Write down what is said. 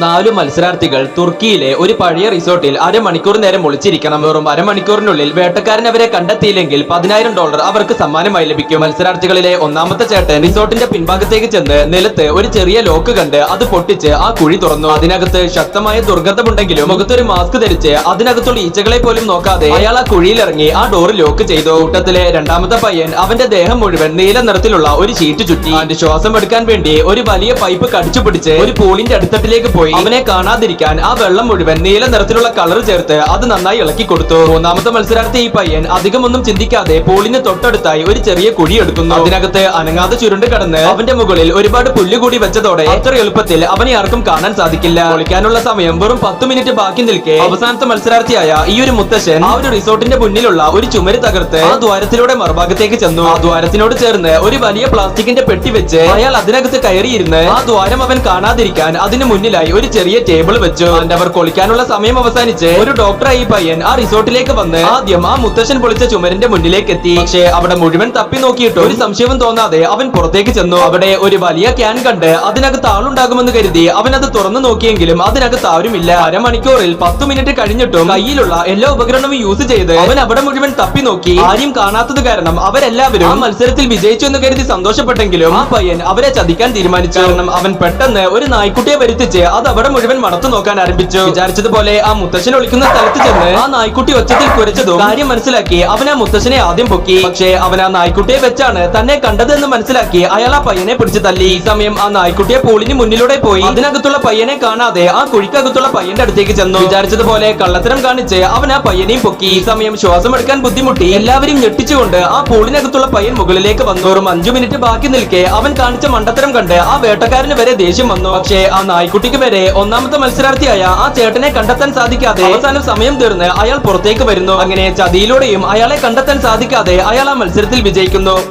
4 മത്സരാർത്ഥികൾ തുർക്കിയിലെ ഒരു പഴയ റിസോർട്ടിൽ അരമണിക്കൂർ നേരം ഒളിച്ചിരിക്കണം. വെറും അരമണിക്കൂറിനുള്ളിൽ വേട്ടക്കാരൻ അവരെ കണ്ടെത്തിയില്ലെങ്കിൽ $10,000 അവർക്ക് സമ്മാനമായി ലഭിക്കും. മത്സരാർത്ഥികളിലെ ഒന്നാമത്തെ ചേട്ടൻ റിസോർട്ടിന്റെ പിൻഭാഗത്തേക്ക് ചെന്ന് നിലത്ത് ഒരു ചെറിയ ലോക്ക് കണ്ട് അത് പൊട്ടിച്ച് ആ കുഴി തുറന്നു. അതിനകത്ത് ശക്തമായ ദുർഗന്ധമുണ്ടെങ്കിലും മുഖത്തൊരു മാസ്ക് ധരിച്ച് അതിനകത്തുള്ള ഈച്ചകളെ പോലും നോക്കാതെ അയാൾ ആ കുഴിയിലിറങ്ങി ആ ഡോർ ലോക്ക് ചെയ്തു. കൂട്ടത്തിലെ രണ്ടാമത്തെ പയ്യൻ അവന്റെ ദേഹം മുഴുവൻ നീല നിറത്തിലുള്ള ഒരു ഷീറ്റ് ചുറ്റി. അവന്റെ ശ്വാസം എടുക്കാൻ വേണ്ടി ഒരു വലിയ പൈപ്പ് കടിച്ചു പിടിച്ച് ഒരു പൂളിന്റെ അടുത്തട്ടിലേക്ക് പോയി. അവനെ കാണാതിരിക്കാൻ ആ വെള്ളം മുഴുവൻ നീല നിറത്തിലുള്ള കളർ ചേർത്ത് അത് നന്നായി ഇളക്കി കൊടുത്തു. മൂന്നാമത്തെ മത്സരാർത്ഥി ഈ പയ്യൻ അധികമൊന്നും ചിന്തിക്കാതെ പൂളിന് തൊട്ടടുത്തായി ഒരു ചെറിയ കുഴി എടുക്കുന്നു. അതിനകത്ത് അനങ്ങാതെ ചുരുണ്ട് കടന്ന് അവന്റെ മുകളിൽ ഒരുപാട് പുല്ല് കൂടി വെച്ചതോടെ അത്ര എളുപ്പത്തിൽ അവനെ ആർക്കും കാണാൻ സാധിക്കില്ല. ഒളിക്കാനുള്ള സമയം വെറും 10 മിനിറ്റ് ബാക്കി നിൽക്കെ അവസാനത്തെ മത്സരാർത്ഥിയായ ഈ ഒരു മുത്തശ്ശൻ ആ ഒരു റിസോർട്ടിന്റെ മുന്നിലുള്ള ഒരു ചുമര് തകർത്ത് ആ ദ്വാരത്തിലൂടെ മറുഭാഗത്തേക്ക് ചെന്നു. ആ ദ്വാരത്തിനോട് ചേർന്ന് ഒരു വലിയ പ്ലാസ്റ്റിക്കിന്റെ പെട്ടി വെച്ച് അയാൾ അതിനകത്ത് കയറിയിരുന്ന് ആ ദ്വാരം അവൻ കാണാതിരിക്കാൻ അതിന് മുന്നിലായി ഒരു ചെറിയ ടേബിൾ വെച്ചു. അവർ കൊളിക്കാനുള്ള സമയം അവസാനിച്ച് ഒരു ഡോക്ടറായി പയ്യൻ ആ റിസോർട്ടിലേക്ക് വന്ന് ആദ്യം ആ മുത്തശ്ശൻ പൊളിച്ച ചുമരിന്റെ മുന്നിലേക്ക് എത്തി. പക്ഷേ അവിടെ മുഴുവൻ തപ്പി നോക്കിയിട്ട് ഒരു സംശയവും തോന്നാതെ അവൻ പുറത്തേക്ക് ചെന്നു. അവിടെ ഒരു വലിയ ക്യാൻ കണ്ട് അതിനകത്ത് ആളുണ്ടാകുമെന്ന് കരുതി അവൻ അത് തുറന്നു നോക്കിയെങ്കിലും അതിനകത്ത് ആരുമില്ല. അരമണിക്കൂറിൽ 10 മിനിറ്റ് കഴിഞ്ഞിട്ടും കയ്യിലുള്ള എല്ലാ ഉപകരണവും യൂസ് ചെയ്ത് അവൻ അവിടെ മുഴുവൻ തപ്പി നോക്കി. ആരും കാണാത്തത് കാരണം അവരെല്ലാവരും ആ മത്സരത്തിൽ വിജയിച്ചു എന്ന് കരുതി സന്തോഷപ്പെട്ടെങ്കിലും ആ പയ്യൻ അവരെ ചതിക്കാൻ തീരുമാനിച്ചു. കാരണം അവൻ പെട്ടെന്ന് ഒരു നായ്ക്കുട്ടിയെ വരുത്തിച്ച് അത് അവിടെ മുഴുവൻ മണത്തു നോക്കാൻ ആരംഭിച്ചു. വിചാരിച്ചതുപോലെ ആ മുത്തശ്ശൻ ഒളിക്കുന്ന സ്ഥലത്ത് ചെന്ന് ആ നായ്ക്കുട്ടി ഒച്ചത്തിൽ കുരച്ചതും കാര്യം മനസ്സിലാക്കി അവൻ ആ മുത്തശ്ശനെ ആദ്യം പൊക്കി. പക്ഷേ അവൻ ആ നായ്ക്കുട്ടിയെ വെച്ചാണ് തന്നെ കണ്ടത് എന്ന് മനസ്സിലാക്കി അയാൾ ആ പയ്യനെ പിടിച്ചു തല്ലി. ഈ സമയം ആ നായ്ക്കുട്ടിയെ പൂളിന് മുന്നിലൂടെ പോയി അതിനകത്തുള്ള പയ്യനെ കാണാതെ ആ കുഴിക്കകത്തുള്ള പയ്യന്റെ അടുത്തേക്ക് ചെന്നു. വിചാരിച്ചതുപോലെ കള്ളത്തരം കാണിച്ച് അവൻ ആ പയ്യനെയും പൊക്കി. ഈ സമയം ശ്വാസം എടുക്കാൻ ബുദ്ധിമുട്ടി എല്ലാവരും ഞെട്ടിച്ചുകൊണ്ട് ആ പൂളിനകത്തുള്ള പയ്യൻ മുകളിലേക്ക് വന്നു. വെറും 5 മിനിറ്റ് ബാക്കി നിൽക്കെ അവൻ കാണിച്ച മണ്ടത്തരം കണ്ട് ആ വേട്ടക്കാരന് വരെ ദേഷ്യം വന്നു. പക്ഷേ ആ നായ്ക്കുട്ടിക്ക് വരെ ഒന്നാമത്തെ മത്സരാർത്ഥിയായ ആ ചേട്ടനെ കണ്ടെത്താൻ സാധിക്കാതെ അവസാനം സമയം തീർന്ന് അയാൾ പുറത്തേക്ക് വരുന്നു. അങ്ങനെ ചതിയിലൂടെയും അയാളെ കണ്ടെത്താൻ സാധിക്കാതെ അയാൾ ആ മത്സരത്തിൽ വിജയിക്കുന്നു.